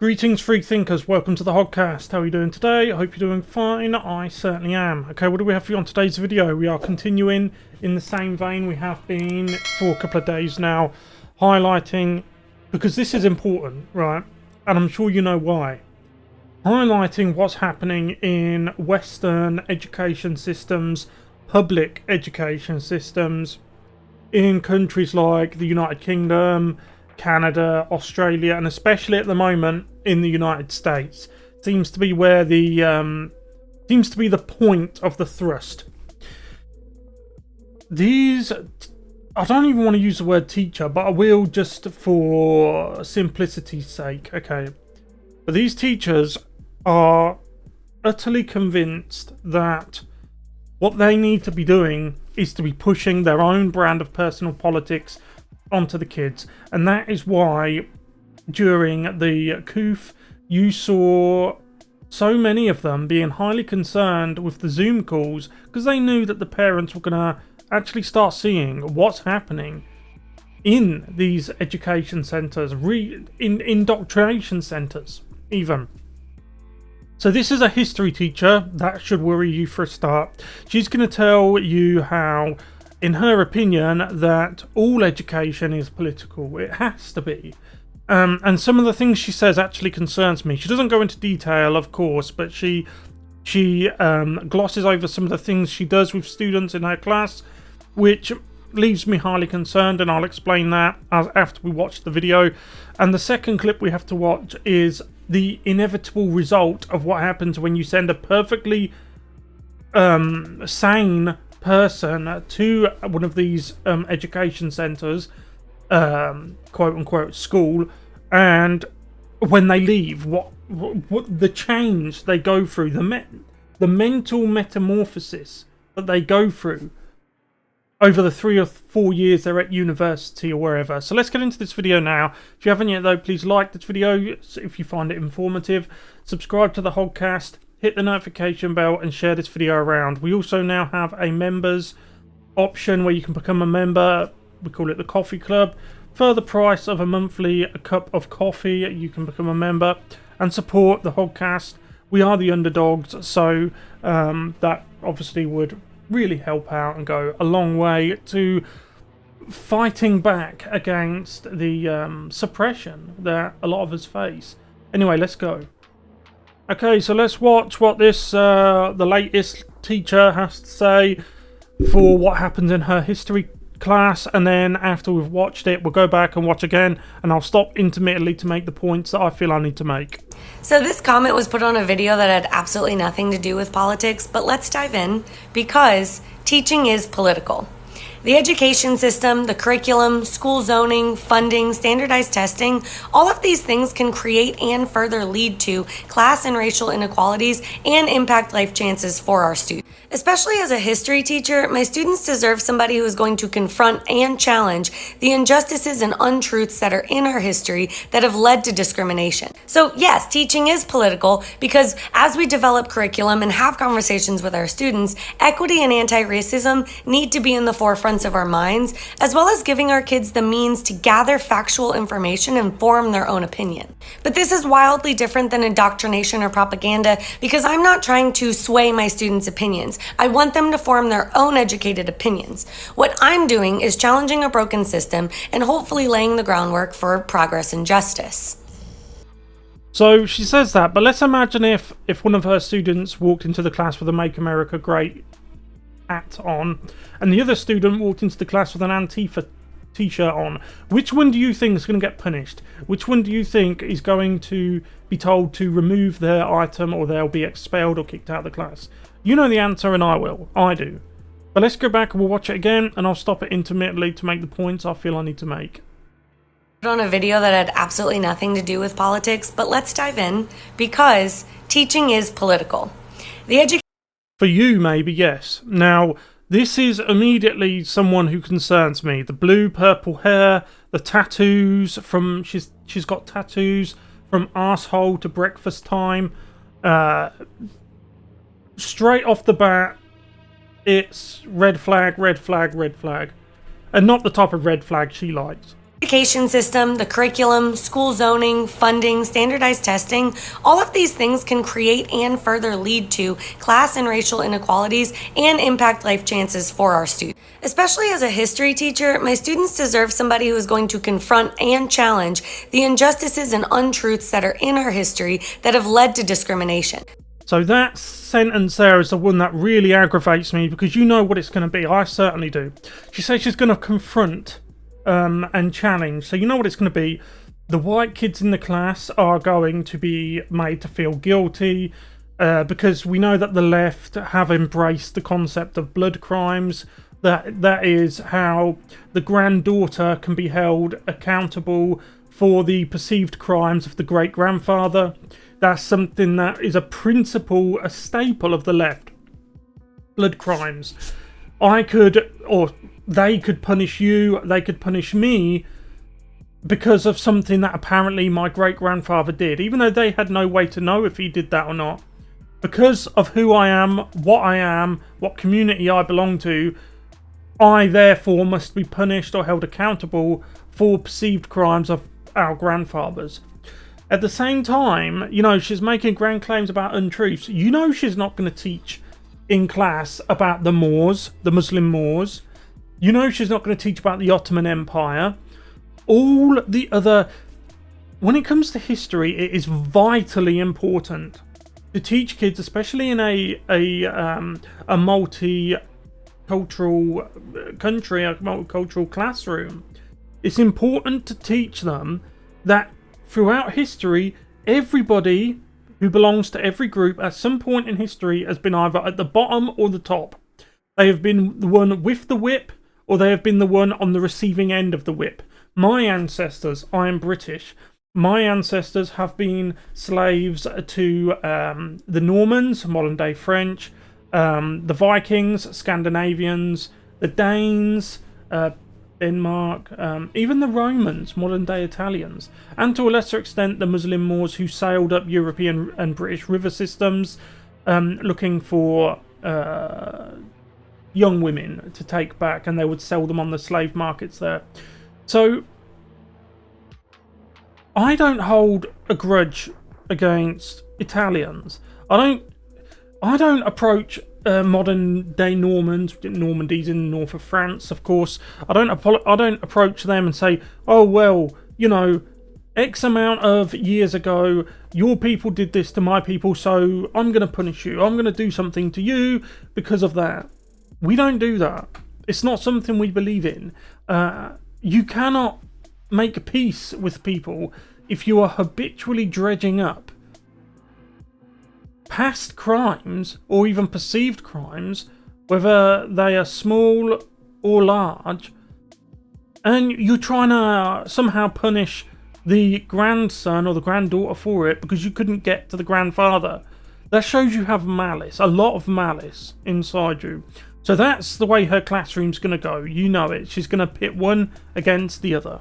Greetings, free thinkers. Welcome to the Hoggcast. How are you doing today? I hope you're doing fine. I certainly am. Okay, what do we have for you on today's video? We are continuing in the same vein we have been for a couple of days now, highlighting, because this is important, right? And I'm sure you know why. Highlighting what's happening in Western education systems, public education systems, in countries like the United Kingdom, Canada, Australia, and especially at the moment in the United States. Seems to be where the point of the thrust. I don't even want to use the word teacher, but I will just for simplicity's sake, okay? But these teachers are utterly convinced that what they need to be doing is to be pushing their own brand of personal politics onto the kids, and that is why during the COOF you saw so many of them being highly concerned with the Zoom calls, because they knew that the parents were going to actually start seeing what's happening in these education centres, indoctrination centres even. So this is a history teacher. That should worry you for a start. She's going to tell you how, in her opinion, that all education is political. It has to be. And some of the things she says actually concerns me. She doesn't go into detail, of course, but she glosses over some of the things she does with students in her class, which leaves me highly concerned, and I'll explain that after we watch the video. And the second clip we have to watch is the inevitable result of what happens when you send a perfectly sane person to one of these education centres, quote unquote school, and when they leave, what the change they go through, the mental metamorphosis that they go through over the 3 or 4 years they're at university or wherever. So let's get into this video now. If you haven't yet though, please like this video if you find it informative, subscribe to the Hoggcast, hit the notification bell, and share this video around. We also now have a members option where you can become a member. We call it the Coffee Club. For the price of a monthly cup of coffee, you can become a member and support the Hoggcast. We are the underdogs, so that obviously would really help out and go a long way to fighting back against the suppression that a lot of us face. Anyway, let's go. Okay, so let's watch what this the latest teacher has to say for what happens in her history class, and then after we've watched it, we'll go back and watch again, and I'll stop intermittently to make the points that I feel I need to make. So this comment was put on a video that had absolutely nothing to do with politics, but let's dive in, because teaching is political. The education system, the curriculum, school zoning, funding, standardized testing, all of these things can create and further lead to class and racial inequalities and impact life chances for our students. Especially as a history teacher, my students deserve somebody who is going to confront and challenge the injustices and untruths that are in our history that have led to discrimination. So yes, teaching is political, because as we develop curriculum and have conversations with our students, equity and anti-racism need to be in the forefront of our minds, as well as giving our kids the means to gather factual information and form their own opinion. But this is wildly different than indoctrination or propaganda, because I'm not trying to sway my students' opinions. I want them to form their own educated opinions. What I'm doing is challenging a broken system and hopefully laying the groundwork for progress and justice. So she says that, but let's imagine if one of her students walked into the class with a Make America Great hat on, and the other student walked into the class with an Antifa t-shirt on. Which one do you think is going to get punished? Which one do you think is going to be told to remove their item, or they'll be expelled or kicked out of the class? You know the answer, and I will. I do. But let's go back and we'll watch it again, and I'll stop it intermittently to make the points I feel I need to make. On a video that had absolutely nothing to do with politics, but let's dive in, because teaching is political. For you, maybe, yes. Now, this is immediately someone who concerns me. The blue, purple hair, the tattoos from... She's got tattoos from arsehole to breakfast time. Straight off the bat, it's red flag, red flag, red flag. And not the type of red flag she likes. Education system, the curriculum, school zoning, funding, standardized testing, all of these things can create and further lead to class and racial inequalities and impact life chances for our students. Especially as a history teacher, my students deserve somebody who is going to confront and challenge the injustices and untruths that are in our history that have led to discrimination. So that sentence there is the one that really aggravates me, because you know what it's going to be. I certainly do. She says she's going to confront and challenge. So you know what it's going to be. The white kids in the class are going to be made to feel guilty because we know that the left have embraced the concept of blood crimes. That is how the granddaughter can be held accountable for the perceived crimes of the great-grandfather. That's something that is a principle, a staple of the left. Blood crimes. They could punish you, they could punish me because of something that apparently my great-grandfather did, even though they had no way to know if he did that or not. Because of who I am, what community I belong to, I therefore must be punished or held accountable for perceived crimes of our grandfathers. At the same time, you know, she's making grand claims about untruths. You know she's not going to teach in class about the Moors, the Muslim Moors. You know she's not going to teach about the Ottoman Empire. All the other... When it comes to history, it is vitally important to teach kids, especially in a multicultural country, a multicultural classroom. It's important to teach them that throughout history, everybody who belongs to every group at some point in history has been either at the bottom or the top. They have been the one with the whip, or they have been the one on the receiving end of the whip. My ancestors, I am British, my ancestors have been slaves to the Normans, modern day French, the Vikings, Scandinavians, the Danes, Denmark, even the Romans, modern day Italians, and to a lesser extent the Muslim Moors who sailed up European and British river systems looking for young women to take back, and they would sell them on the slave markets there. So I don't hold a grudge against Italians. I don't approach modern day Normans. Normandy's in the north of France, of course. I don't approach them and say, oh well, you know, X amount of years ago your people did this to my people, so I'm going to punish you. I'm going to do something to you because of that. We don't do that. It's not something we believe in. You cannot make peace with people if you are habitually dredging up past crimes or even perceived crimes, whether they are small or large, and you're trying to somehow punish the grandson or the granddaughter for it because you couldn't get to the grandfather. That shows you have malice, a lot of malice inside you. So that's the way her classroom's going to go. You know it. She's going to pit one against the other.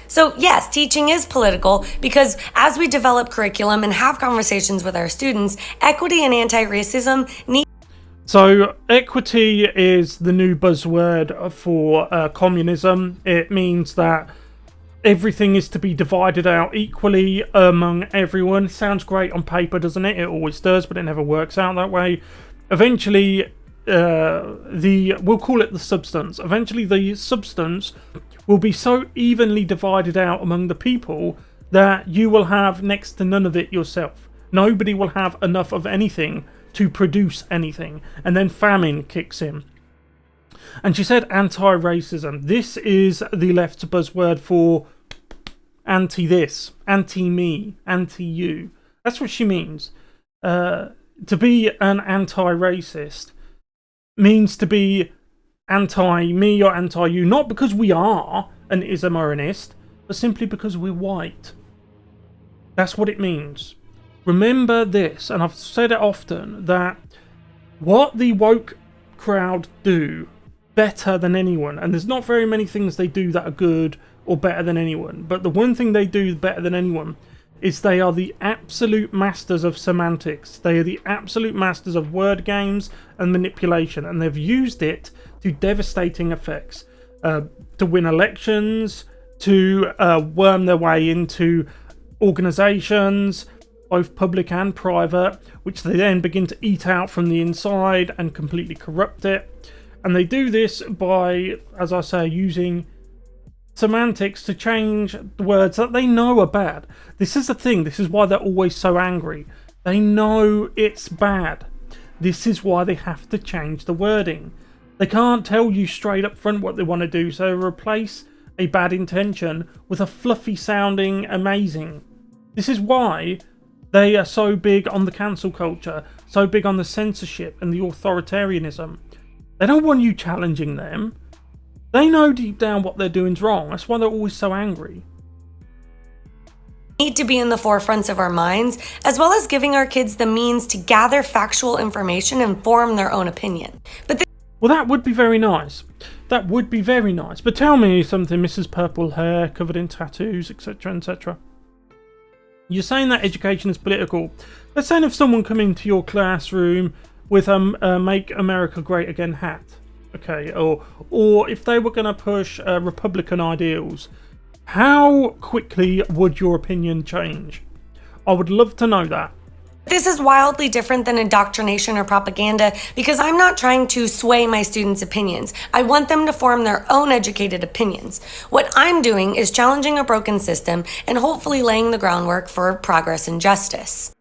So yes, teaching is political because as we develop curriculum and have conversations with our students, equity and anti-racism need... So equity is the new buzzword for communism. It means that everything is to be divided out equally among everyone. Sounds great on paper, doesn't it? It always does, but it never works out that way. Eventually, we'll call it the substance. Eventually, the substance will be so evenly divided out among the people that you will have next to none of it yourself. Nobody will have enough of anything to produce anything, and then famine kicks in. And she said anti-racism. This is the left's buzzword for anti-this, anti-me, anti-you. That's what she means. To be an anti-racist means to be anti-me or anti-you, not because we are an moronist, but simply because we're white. That's what it means. Remember this, and I've said it often, that what the woke crowd do better than anyone, and there's not very many things they do that are good or better than anyone, but the one thing they do better than anyone is they are the absolute masters of semantics. They are the absolute masters of word games and manipulation, and they've used it to devastating effects, to win elections, to worm their way into organisations, both public and private, which they then begin to eat out from the inside and completely corrupt it. And they do this by, as I say, using semantics to change the words that they know are bad. This is the thing. This is why they're always so angry. They know it's bad. This is why they have to change the wording. They can't tell you straight up front what they want to do, so replace a bad intention with a fluffy sounding amazing. This is why they are so big on the cancel culture, so big on the censorship and the authoritarianism. They don't want you challenging them. They know deep down what they're doing's wrong. That's why they're always so angry. Need to be in the forefronts of our minds, as well as giving our kids the means to gather factual information and form their own opinion. Well, that would be very nice. That would be very nice. But tell me something, Mrs. Purple Hair, covered in tattoos, etc., etc. You're saying that education is political. Let's say if someone come into your classroom with a Make America Great Again hat, okay, or if they were going to push Republican ideals, how quickly would your opinion change? I would love to know that. This is wildly different than indoctrination or propaganda because I'm not trying to sway my students' opinions. I want them to form their own educated opinions. What I'm doing is challenging a broken system and hopefully laying the groundwork for progress and justice.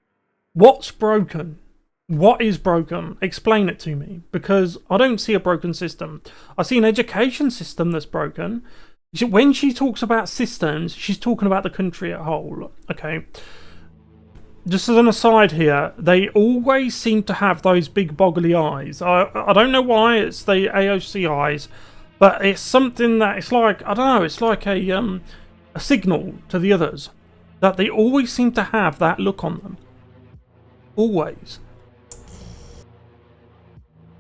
What's broken? What is broken? Explain it to me, because I don't see a broken system. I see an education system that's broken. When she talks about systems, she's talking about the country at whole, okay? Just as an aside here, they always seem to have those big boggly eyes. I don't know why it's the AOC eyes, but it's something that it's like, I don't know, it's like a signal to the others that they always seem to have that look on them. Always.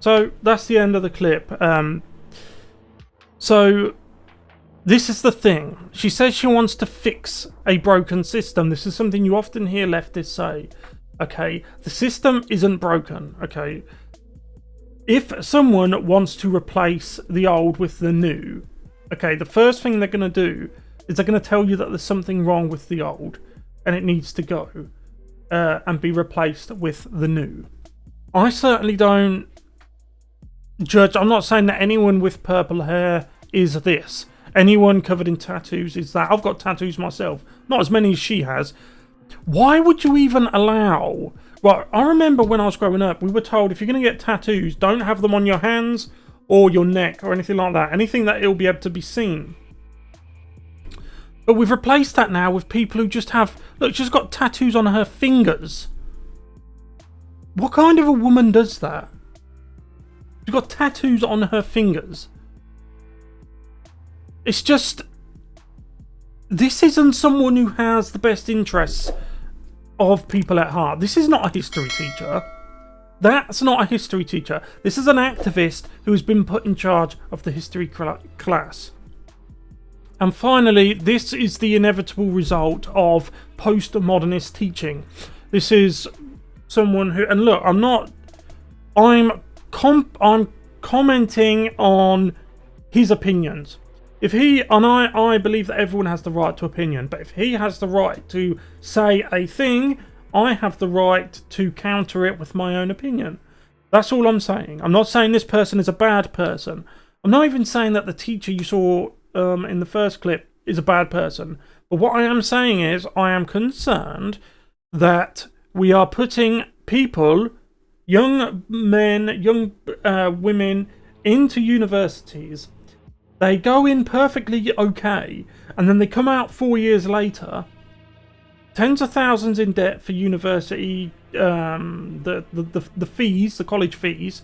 So that's the end of the clip. So this is the thing. She says she wants to fix a broken system. This is something you often hear leftists say. Okay, the system isn't broken. Okay, if someone wants to replace the old with the new, okay, the first thing they're going to do is they're going to tell you that there's something wrong with the old and it needs to go and be replaced with the new. I certainly don't judge. I'm not saying that anyone with purple hair is this. Anyone covered in tattoos is that. I've got tattoos myself. Not as many as she has. Why would you even allow... Right, I remember when I was growing up, we were told if you're going to get tattoos, don't have them on your hands or your neck or anything like that. Anything that it'll be able to be seen. But we've replaced that now with people who just have... Look, she's got tattoos on her fingers. What kind of a woman does that? She's got tattoos on her fingers. It's just... This isn't someone who has the best interests of people at heart. This is not a history teacher. That's not a history teacher. This is an activist who has been put in charge of the history class. And finally, this is the inevitable result of postmodernist teaching. This is someone who... And look, I'm commenting on his opinions. If he, and I believe that everyone has the right to opinion, but if he has the right to say a thing, I have the right to counter it with my own opinion. That's all I'm saying. I'm not saying this person is a bad person. I'm not even saying that the teacher you saw in the first clip is a bad person. But what I am saying is I am concerned that we are putting people, young men, young women, into universities. They go in perfectly okay, and then they come out 4 years later, tens of thousands in debt for university, the fees, the college fees.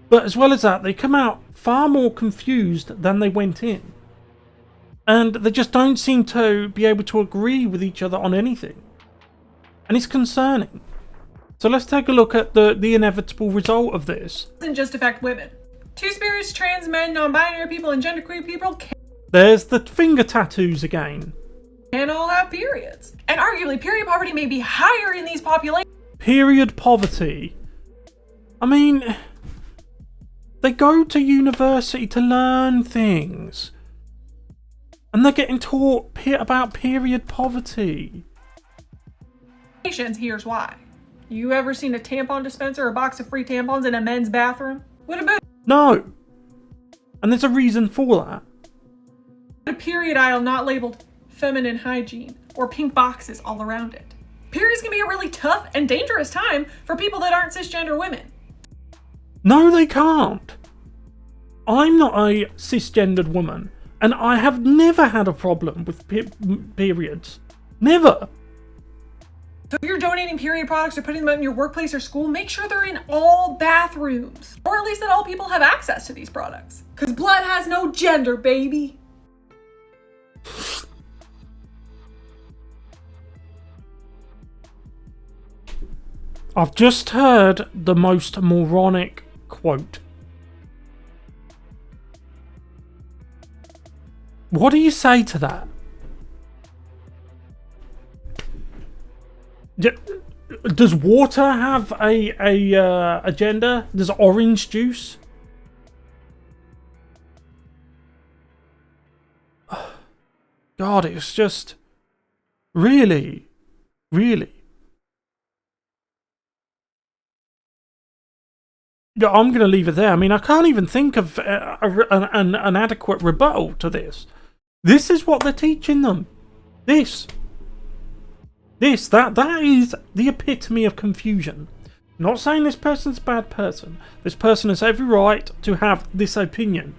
But as well as that, they come out far more confused than they went in. And they just don't seem to be able to agree with each other on anything. And it's concerning. So let's take a look at the inevitable result of this. It doesn't just affect women. Two-spirits, trans men, non-binary people, and genderqueer people There's the finger tattoos again. can all have periods. And arguably, period poverty may be higher in these populations. Period poverty. I mean, they go to university to learn things. And they're getting taught about period poverty. Here's why. You ever seen a tampon dispenser or a box of free tampons in a men's bathroom? What about No. And there's a reason for that. a period aisle not labeled feminine hygiene or pink boxes all around it? Periods can be a really tough and dangerous time for people that aren't cisgender women. No, they can't. I'm not a cisgendered woman, and I have never had a problem with periods. Never. So if you're donating period products or putting them out in your workplace or school, make sure they're in all bathrooms. Or at least that all people have access to these products. Because blood has no gender, baby. I've just heard the most moronic quote. What do you say to that? Does water have a gender? Does orange juice? God, it's just really. Yeah, I'm going to leave it there. I mean, I can't even think of an adequate rebuttal to this. This is what they're teaching them. That is the epitome of confusion. I'm not saying this person's a bad person. This person has every right to have this opinion.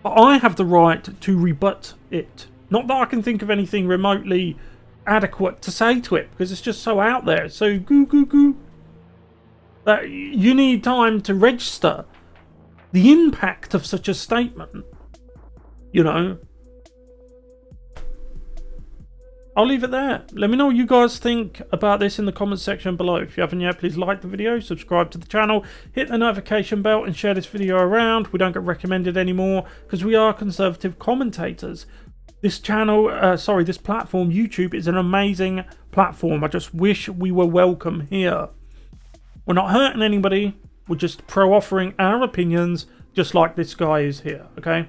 But I have the right to rebut it. Not that I can think of anything remotely adequate to say to it, because it's just so out there. So goo. That you need time to register the impact of such a statement. You know. I'll leave it there. Let me know what you guys think about this in the comments section below. If you haven't yet, please like the video, subscribe to the channel, hit the notification bell and share this video around. We don't get recommended anymore because we are conservative commentators. This channel, this platform, YouTube, is an amazing platform. I just wish we were welcome here. We're not hurting anybody. We're just offering our opinions just like this guy is here, okay?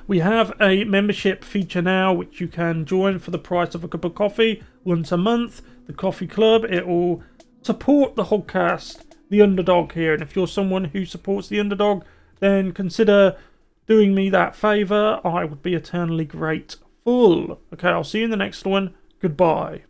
We have a membership feature now which you can join for the price of a cup of coffee once a month. The Coffee Club. It will support the Hoggcast, the underdog here. And if you're someone who supports the underdog, then consider doing me that favour. I would be eternally grateful. Okay, I'll see you in the next one. Goodbye.